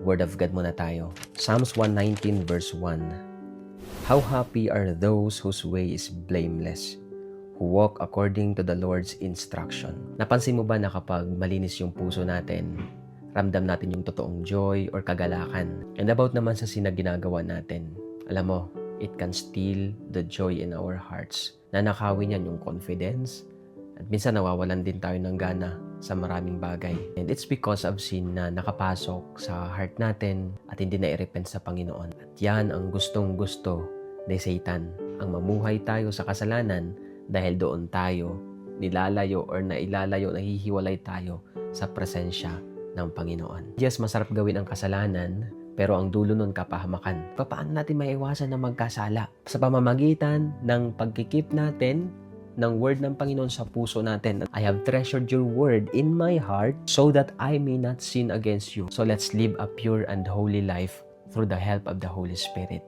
Word of God muna tayo. Psalms 119 verse 1. How happy are those whose way is blameless, who walk according to the Lord's instruction. Napansin mo ba na kapag malinis yung puso natin, ramdam natin yung totoong joy or kagalakan? And about naman sa ginagawa natin, alam mo, it can steal the joy in our hearts. Nanakawin yan yung confidence, at minsan nawawalan din tayo ng gana sa maraming bagay. And it's because of sin na nakapasok sa heart natin at hindi na-repent sa Panginoon. At yan ang gustong-gusto ni Satan, ang mamuhay tayo sa kasalanan dahil doon tayo nilalayo or nahihiwalay tayo sa presensya ng Panginoon. Yes, masarap gawin ang kasalanan, pero ang dulo nun kapahamakan. Paano natin maiwasan na magkasala? Sa pamamagitan ng pagkikip natin ng word ng Panginoon sa puso natin. I have treasured your word in my heart so that I may not sin against you. So let's live a pure and holy life through the help of the Holy Spirit.